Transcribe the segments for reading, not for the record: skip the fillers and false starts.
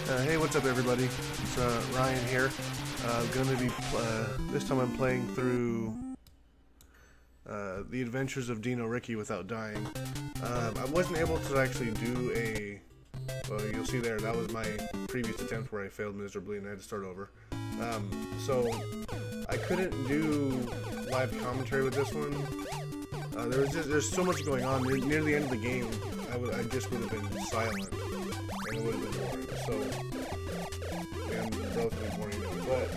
Hey, what's up, everybody? It's Ryan here. Gonna be this time I'm playing through the Adventures of Dino Riki without dying. I wasn't able to actually do a. Well, you'll see there. That was my previous attempt where I failed miserably and I had to start over. So I couldn't do live commentary with this one. There's so much going on near the end of the game. I just would have been silent. And it would have been boring, so and relatively boring anyway, but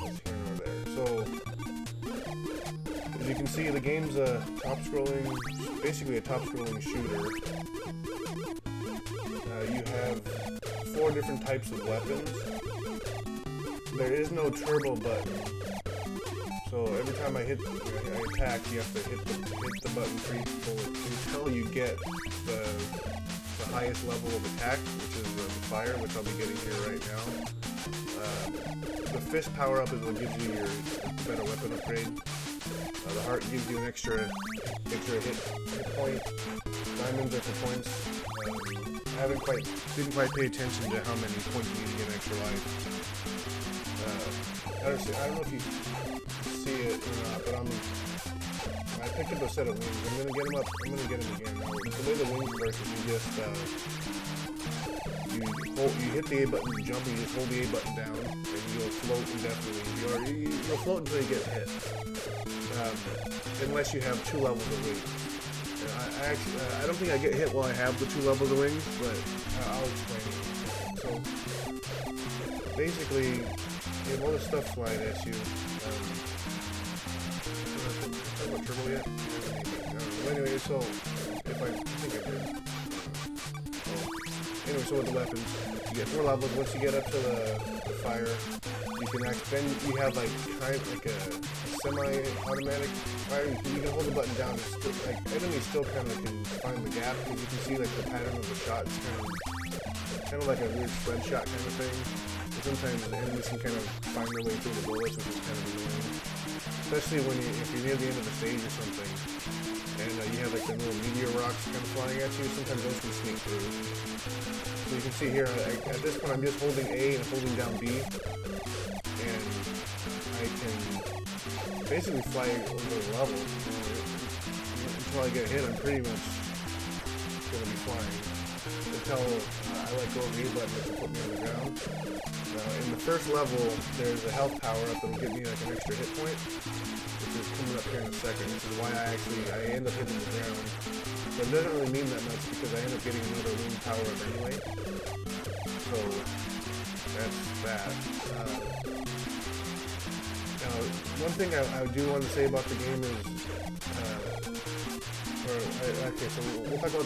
that's here nor there. So as you can see, the game's a basically a top-scrolling shooter. You have 4 different types of weapons. There is no turbo button, so every time I attack, you have to hit the button until you get the highest level of attack, which is the fire, which I'll be getting here right now. The fist power up is what gives you your better weapon upgrade. The heart gives you an extra hit point. Diamonds are for points. I didn't quite pay attention to how many points you need to get an extra life. I don't know if you see it or not, but I picked up a set of wings. I'm gonna get them up. I'm gonna get them again. Now, the way the wings work is you hit the A button, you jump, and you just hold the A button down, and you'll float indefinitely. You'll float until you get hit, unless you have 2 levels of wings. I don't think I get hit while I have the 2 levels of wings, but I'll explain it. So basically, you have all this stuff flying at you. What turbo yet? Anyway, so if I think I did. Anyway, so with the weapons, you get 4 levels. Once you get up to the fire, you can then you have like a semi-automatic fire. You can hold the button down. Enemies still kind of can find the gap because you can see like the pattern of the shot. It's kind of like a weird spread shot kind of thing. But sometimes the enemies can kind of find their way through the bullets, which is kind of annoying. Especially if you're near the end of the stage or something, and you have like the little meteor rocks kind of flying at you. Sometimes those can sneak through. So you can see here, at this point, I'm just holding A and holding down B, and I can basically fly over the level. Until I get hit, I'm pretty much gonna be flying. Until I let go of the A button, which will put me on the ground. In the first level, there's a health power-up that will give me like an extra hit point, which is coming up here in a second. This is why I end up hitting the ground. But it doesn't really mean that much because I end up getting another wing power-up anyway. So that's that. Now, one thing I do want to say about the game is, okay, so we'll talk about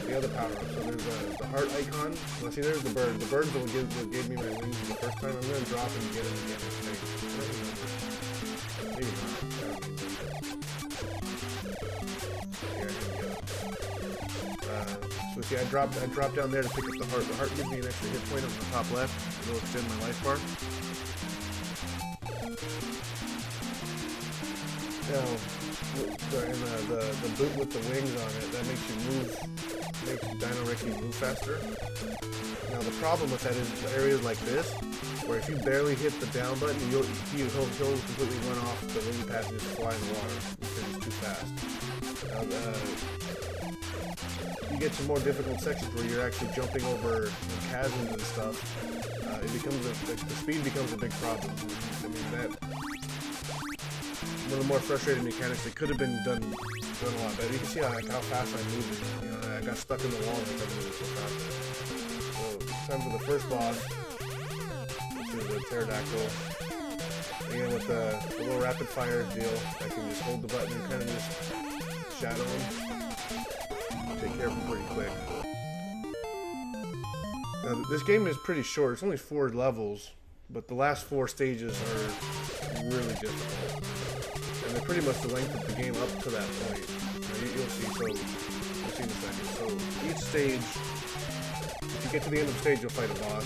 the other power-up. So there's the heart icon. Well, see, there's the bird. The bird's what gave me my wings the first time. I'm going to drop and get him again. Maybe not. So see, I dropped down there to pick up the heart. The heart gives me an extra hit point on the top left. It'll extend my life bar. Now, the boot with the wings on it, that makes Dino Riki move faster. Now the problem with that is areas like this, where if you barely hit the down button, he'll completely run off the wing path and just fly in the water because it's too fast. Now, you get to more difficult sections where you're actually jumping over chasms and stuff. The speed becomes a big problem. I mean that. One of the more frustrating mechanics that could have been done a lot better. You can see how fast I'm moving. You know, I got stuck in the wall because I'm moving so fast. So it's time for the first boss, which is the pterodactyl. Again, with the little rapid fire deal, I can just hold the button and kind of just shadow him. Take care of him pretty quick. Now this game is pretty short. It's only 4 levels, but the last 4 stages are really difficult. And they're pretty much the length of the game up to that point. You'll see. So you'll see in a second. So each stage, if you get to the end of the stage, you'll fight a boss.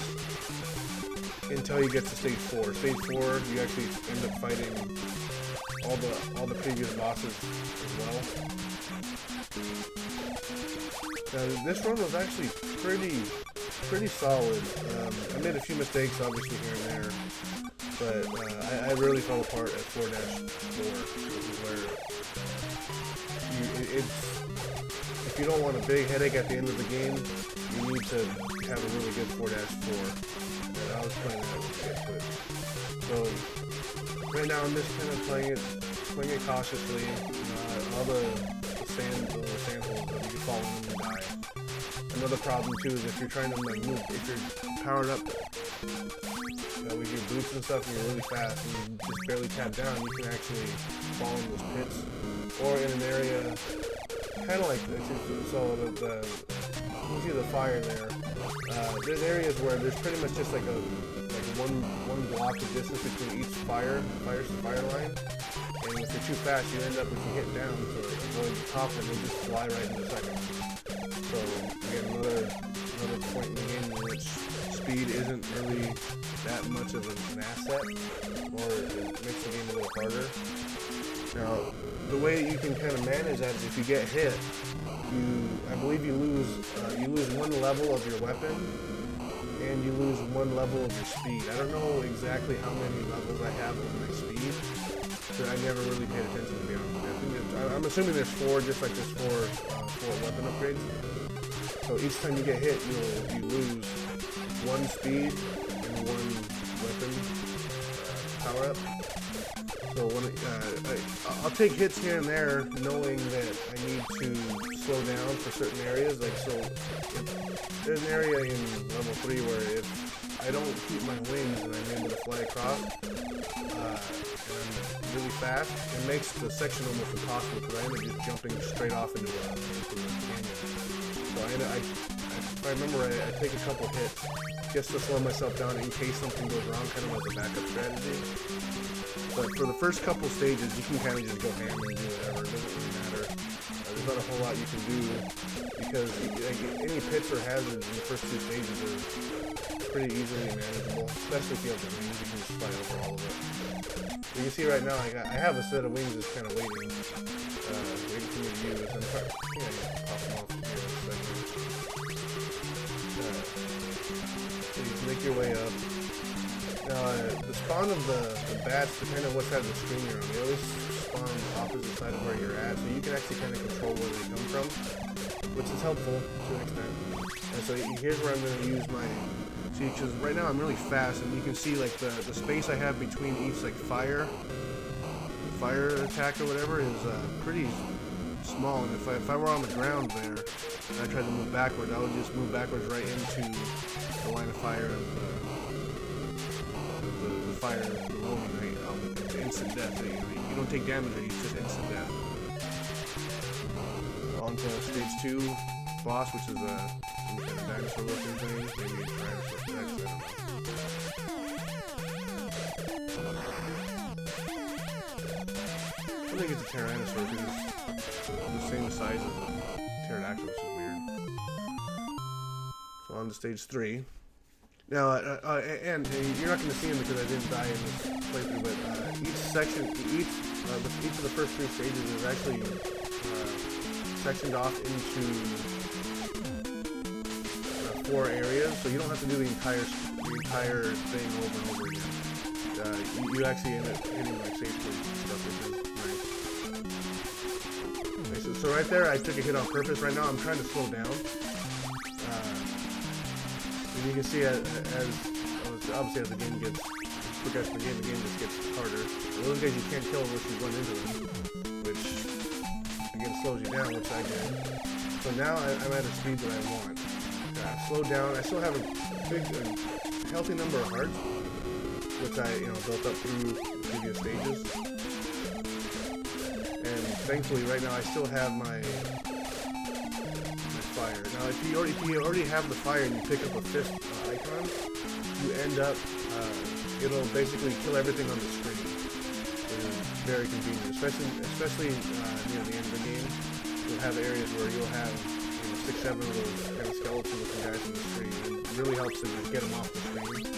Until you get to stage 4. Stage 4, you actually end up fighting all the previous bosses as well. Now this run was actually pretty pretty solid. I made a few mistakes, obviously, here and there, but I really fell apart at 4-4, which is where if you don't want a big headache at the end of the game, you need to have a really good 4-4. And I was playing that with it. So right now I'm just kind of playing it cautiously. All the sandholes that you can fall in and die. Another problem too is if you're trying to like move, if you're powered up with your boots and stuff and you're really fast and you just barely tap down, you can actually fall in those pits or in an area kind of like this. So you see the fire there. There's areas where there's pretty much just like one block of distance between each fire line. And if you're too fast, you end up, if you hit down to avoid the top, and you'll just fly right into the second. So again, another point in the game in which speed isn't really that much of an asset, or it makes the game a little harder. Now, the way you can kind of manage that is if you get hit, I believe you lose one level of your weapon, and you lose one level of your speed. I don't know exactly how many levels I have of my speed. So I never really paid attention, to be honest with you. I'm assuming there's 4, just like there's 4 weapon upgrades. So each time you get hit, you lose 1 speed and 1 weapon power up. So when I'll take hits here and there, knowing that I need to slow down for certain areas. Like, so if there's an area in level 3 where if I don't keep my wings and I'm able to fly across, and I'm really fast, it makes the section almost impossible because I end up just jumping straight off into a canyon. So if I remember right, I take a couple hits just to slow myself down in case something goes wrong, kind of as a backup strategy. But for the first couple stages, you can kind of just go ham and do whatever. It doesn't really matter. There's not a whole lot you can do because any pits or hazards in the first 2 stages are pretty easily manageable, especially if you have the wings. You can just fly over all of it. You can see right now, I have a set of wings that's kind of waiting for me to use. I'm trying to pop them off here in a second. So you can make your way up. The spawn of the bats, depending on what side of the screen you're on, they always spawn on the opposite side of where you're at, so you can actually kind of control where they come from, which is helpful to an extent. And so here's where I'm going to use my... See, because right now I'm really fast, and you can see like the space I have between each like fire attack or whatever is pretty small. And if I were on the ground there and I tried to move backwards, I would just move backwards right into the line of fire of the fire rolling right out. It's instant death. You don't take damage, or you just instant death. On to stage 2 boss, which is a dinosaur looking thing. Maybe it's Tyrannosaurus Rex, I don't know. I think it's a Tyrannosaur because it's the same size as a pterodactyl, which is weird. So on to stage 3. Now, and you're not going to see him because I didn't die in this playthrough, but each of the first 3 stages is actually sectioned off into 4 areas, so you don't have to do the entire thing over and over again. You actually end up hitting like safe points and stuff, which is nice. Okay, so right there, I took a hit on purpose. Right now, I'm trying to slow down. And you can see obviously as the game gets progressed, the game just gets harder. And those guys you can't kill unless you run into them, which again slows you down, which I did. So now I'm at a speed that I want. Slow down. I still have a healthy number of hearts, which I built up through previous stages. And thankfully, right now I still have my fire. Now, if you already have the fire and you pick up a 5th icon, you end up it'll basically kill everything on the screen. It is very convenient, especially near the end of the game. You'll have areas where you'll have 6-7 of those kind of skeleton-looking guys on the screen. It really helps to just get them off the screen.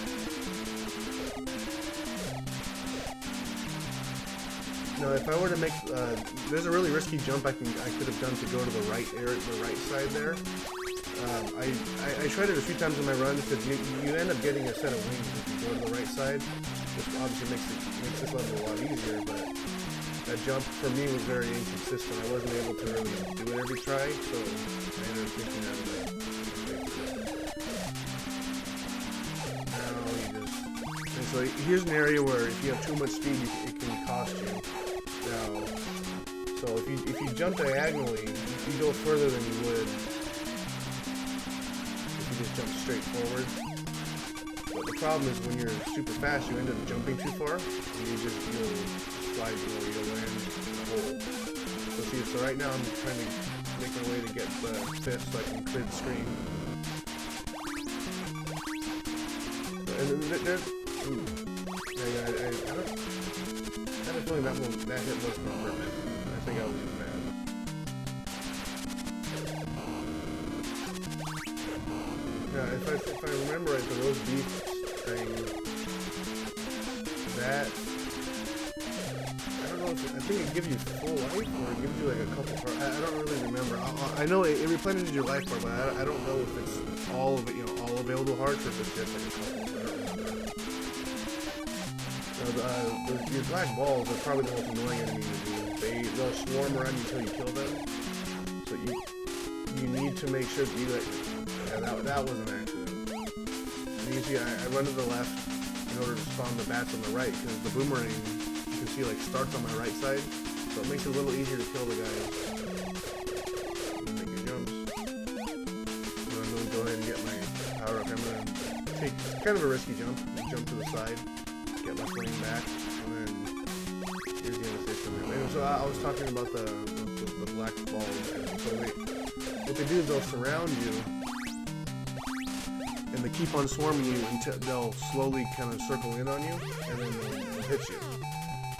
Now, if I were to make, there's a really risky jump I could have done to go to the right side there. I tried it a few times in my runs because you end up getting a set of wings if you go to the right side, which obviously makes this level a lot easier, but that jump for me was very inconsistent. I wasn't able to really do it every try, so I ended up thinking out of it. Now you just... And so here's an area where if you have too much speed, it can cost you. Now, so if you jump diagonally, you go further than you would if you just jump straight forward. But the problem is when you're super fast, you end up jumping too far, and you'll slide, you'll land in the hole. So see, so right now I'm trying to make a way to get the fifth so I can clear the screen. And there's... I had a feeling that hit wasn't permanent. I think I was just mad. Yeah, if I remember right, the roast beef thing, that... I don't know if... I think it gives you full life, or it gives you like a couple hearts. I don't really remember. I know it replenishes your life bar, but I don't know if it's all of it, all available hearts, or if it's just like a couple. Your black balls are probably the most annoying enemy to do. They'll swarm around you until you kill them. So you need to make sure that you that was an accident. And you see, I run to the left in order to spawn the bats on the right, because the boomerang, you can see, like, starts on my right side. So it makes it a little easier to kill the guys. Make your jumps. So I'm going to go ahead and get my power up. I'm going to take kind of a risky jump and jump to the side. Get my flame back, and then here's the other system. Anyway, so I was talking about the black balls. So what they do is they'll surround you, and they keep on swarming you until they'll slowly kind of circle in on you, and then they'll hit you.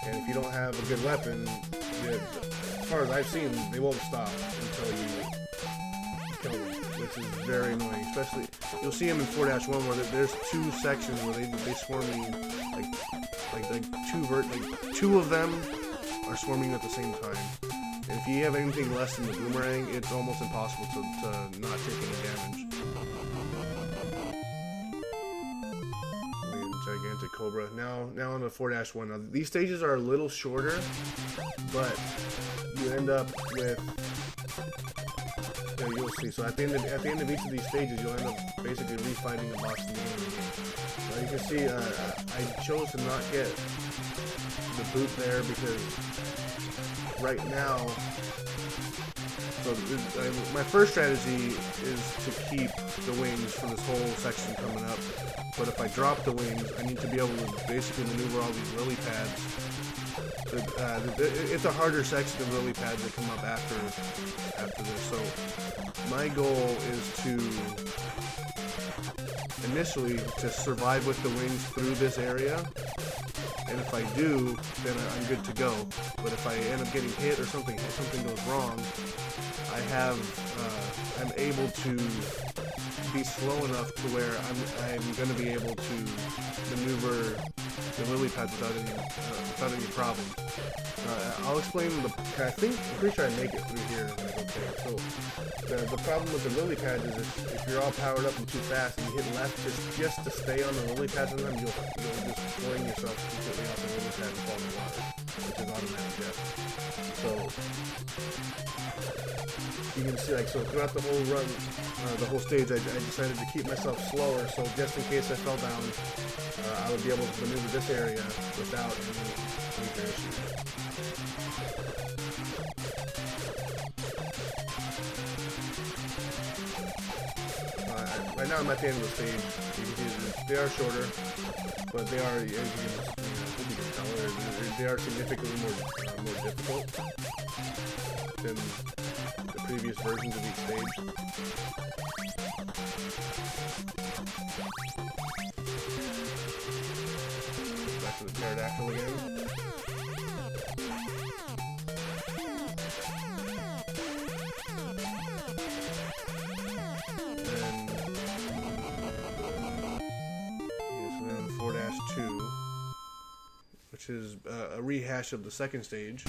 And if you don't have a good weapon, as far as I've seen, they won't stop until you kill them, which is very annoying. Especially, you'll see them in 4-1 where there's two sections where they swarm you. Like two of them are swarming at the same time. And if you have anything less than the boomerang, it's almost impossible to not take any damage. Gigantic Cobra. Now on the 4-1. Now these stages are a little shorter, but you end up with... you'll see. So at the end of each of these stages, you'll end up basically refighting the boss in the game. You can see I chose to not get the boot there because right now, so my first strategy is to keep the wings for this whole section coming up. But if I drop the wings, I need to be able to basically maneuver all these lily pads. It's a harder section of lily pads that come up after this. So my goal is to initially to survive with the wings through this area, and if I do, then I'm good to go. But if I end up getting hit or something goes wrong, I'm able to be slow enough to where I'm going to be able to maneuver the lily pads without any problem. I'll explain I'm pretty sure I make it through here. Okay, so the problem with the lily pads is if you're all powered up and too fast and you hit left just to stay on the lily pads, sometimes you'll just fling yourself completely off the lily pad and fall in the water, which is automatic death. So you can see, so throughout the whole run, the whole stage, I decided to keep myself slower, so just in case I fell down, I would be able to maneuver this area without any major issues. Right now I'm at the end of the stage. You can see they are shorter, but they are, as you can tell, they are significantly more difficult than the previous versions of each stage. Back to the pterodactyl again. Which is a rehash of the second stage.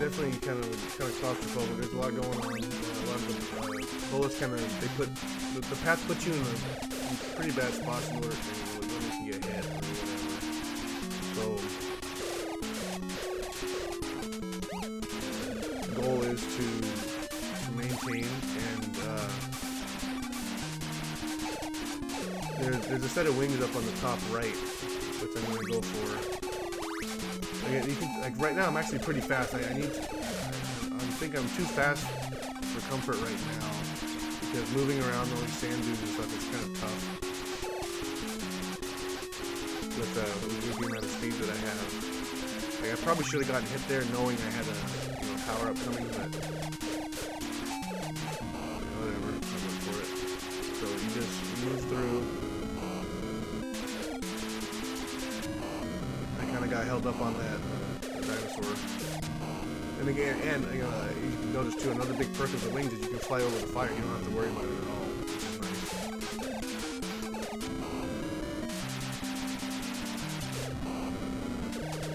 definitely kind of claustrophobic. There's a lot going on. A lot of the bullets the path puts you in a pretty bad spots in order to when you can get hit or whatever. So the goal is to maintain and there's a set of wings up on the top right, which I'm going to go for. Again, you can, like right now, I'm actually pretty fast. I think I'm too fast for comfort right now because moving around all these sand dunes and stuff is kind of tough with the amount of speed that I have. Like, I probably should have gotten hit there knowing I had a power up coming, but whatever. I went for it. So you just move through. Got held up on that dinosaur. And again, you can notice too, another big perk of the wings is you can fly over the fire. You don't have to worry about it at all, which is nice.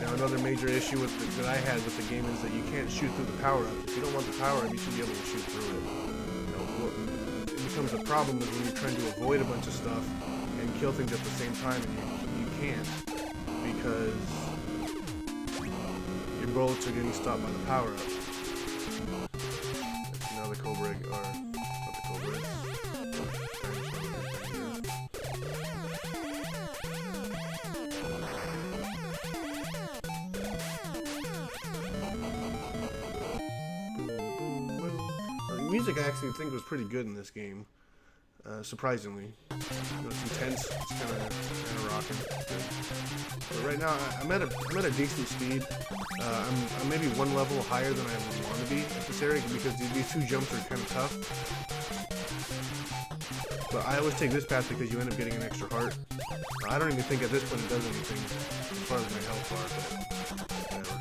Now another major issue that I had with the game is that you can't shoot through the power-up. If you don't want the power-up, you should be able to shoot through it. It becomes a problem when you're trying to avoid a bunch of stuff and kill things at the same time, and you can't. Because your bullets are getting stopped by the power-up. Now the Cobra, or not the Cobra. The music I actually think was pretty good in this game. Surprisingly, it's intense. It's kind of rocking. But right now, I'm at a decent speed. I'm maybe one level higher than I would want to be at this area because these two jumps are kind of tough. But I always take this path because you end up getting an extra heart. I don't even think at this point it does anything as far as my health bar, but whatever.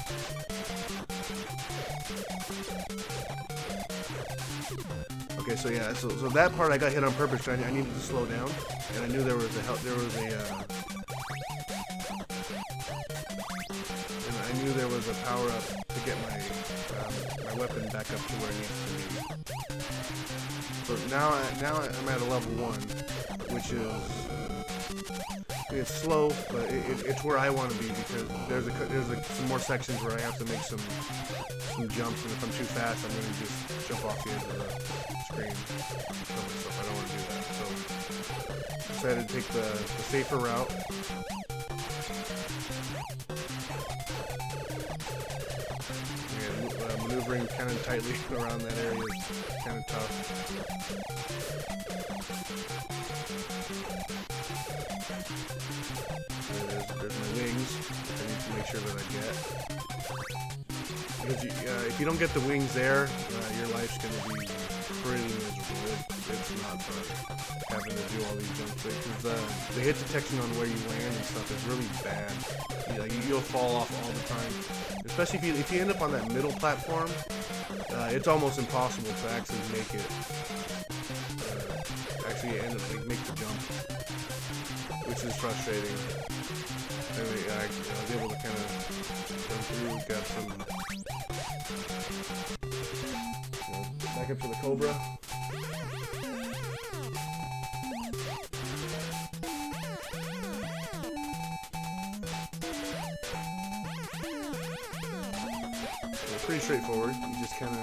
Okay, so yeah, so that part I got hit on purpose. I needed to slow down, and I knew and I knew there was a power up to get my weapon back up to where it needs to be. So now I'm at a level 1, which is it's slow, but it's where I want to be because there's some more sections where I have to make some jumps, and if I'm too fast, I'm going to just jump off the edge of the screen. So I don't want to do that. So I decided to take the safer route. And maneuvering kind of tightly around that area is kind of tough. There's my wings, which I need to make sure that I get. Because if you don't get the wings there, your life's going to be pretty miserable. It's not fun having to do all these jumps. Because the hit detection on where you land and stuff is really bad. You'll fall off all the time. Especially if you end up on that middle platform, it's almost impossible to actually make it. Make the jump, which is frustrating. Anyway, I was able to kind of jump through, got some, back up to the Cobra. So pretty straightforward, you just kind of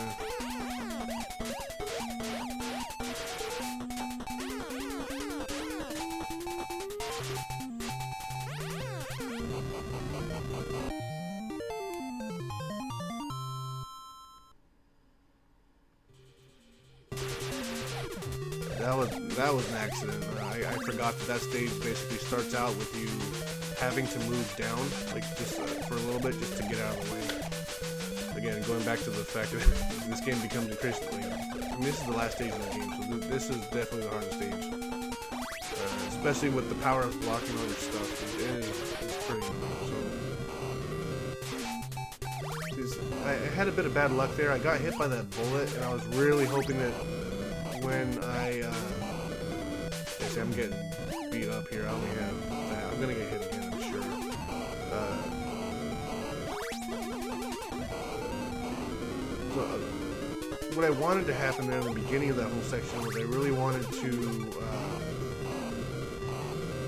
That was an accident. I forgot that stage basically starts out with you having to move down, like just for a little bit, just to get out of the way. Again, going back to the fact that this game becomes increasingly. I mean, this is the last stage of the game, so this is definitely the hardest stage. Especially with the power of blocking all your stuff, it's pretty annoying. So, I had a bit of bad luck there. I got hit by that bullet, and I was really hoping that when I'm getting beat up here. I only have that. I'm gonna get hit again, I'm sure. what I wanted to happen there in the beginning of that whole section was I really wanted to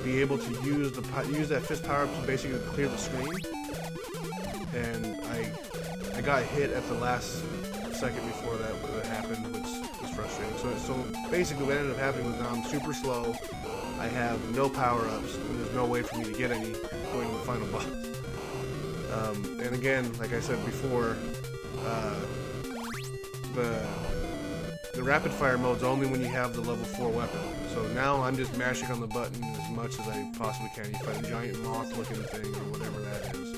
be able to use that fist power up to basically clear the screen, and I got hit at the last second before that happened, which was frustrating. So basically what ended up happening was now I'm super slow, I have no power-ups, and there's no way for me to get any going to the final boss. And again, like I said before, the rapid fire mode's only when you have the level 4 weapon. So now I'm just mashing on the button as much as I possibly can. You fight a giant moth-looking thing or whatever that is.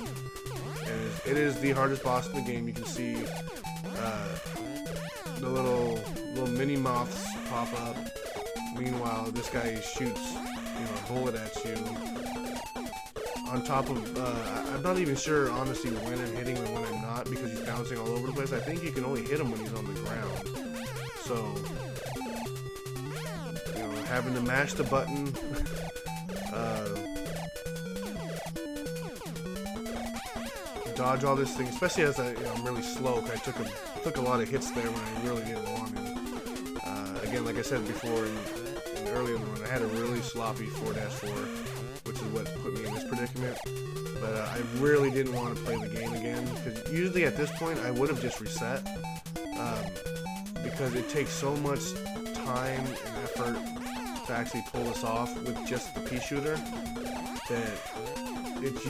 And it is the hardest boss in the game. You can see the little mini moths pop up. Meanwhile, this guy shoots, a bullet at you. On top of, I'm not even sure, honestly, when I'm hitting and when I'm not, because he's bouncing all over the place. I think you can only hit him when he's on the ground. So, having to mash the button, dodge all this thing, especially as I'm really slow, because I took a lot of hits there when I really didn't want to. Again, like I said before, earlier in the run, I had a really sloppy 4-4, which is what put me in this predicament. But I really didn't want to play the game again, because usually at this point I would have just reset, because it takes so much time and effort to actually pull this off with just the pea shooter that it's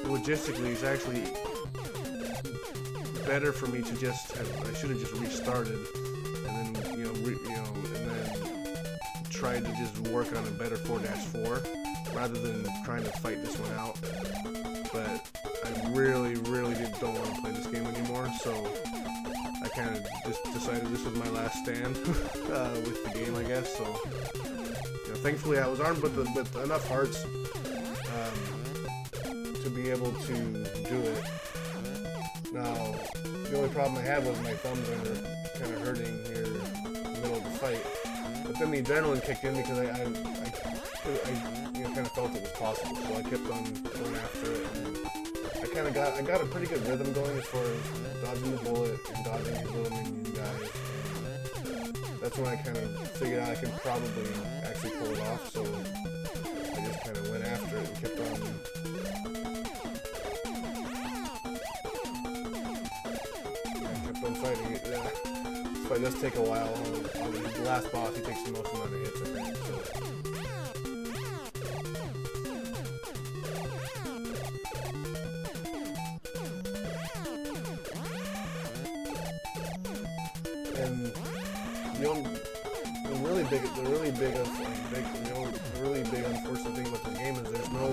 logistically it's actually better for me to just I should have just restarted and then and then tried to just work on a better 4-4 rather than trying to fight this one out. But I really don't want to play this game anymore, so I kind of just decided this was my last stand with the game, I guess. So, thankfully I was armed with enough hearts to be able to do it. Now, the only problem I had was my thumbs were kind of hurting here in the middle of the fight. But then the adrenaline kicked in because I kind of felt it was possible, so I kept on going after it. And I got a pretty good rhythm going as far as dodging the bullet and dodging these little minion guys. And that's when I kind of figured out I could probably actually pull it off. So I just kind of went after it and kept on. Fighting it. This fight does take a while. The last boss, he takes the most amount of hits, I think. And the really big unfortunate thing about the game is there's no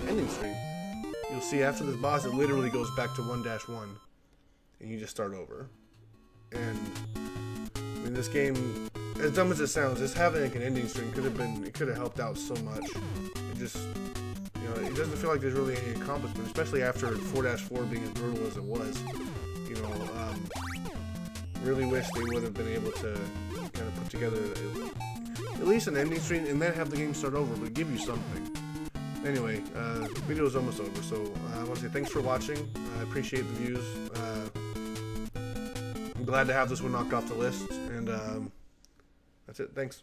ending screen. You'll see after this boss, it literally goes back to 1-1. And you just start over. And I mean, this game, as dumb as it sounds, just having like an ending screen it could have helped out so much. It just, it doesn't feel like there's really any accomplishment, especially after 4-4 being as brutal as it was. Really wish they would have been able to kind of put together at least an ending screen and then have the game start over, but give you something. Anyway, the video is almost over, so I want to say thanks for watching. I appreciate the views. I'm glad to have this one knocked off the list, and that's it. Thanks.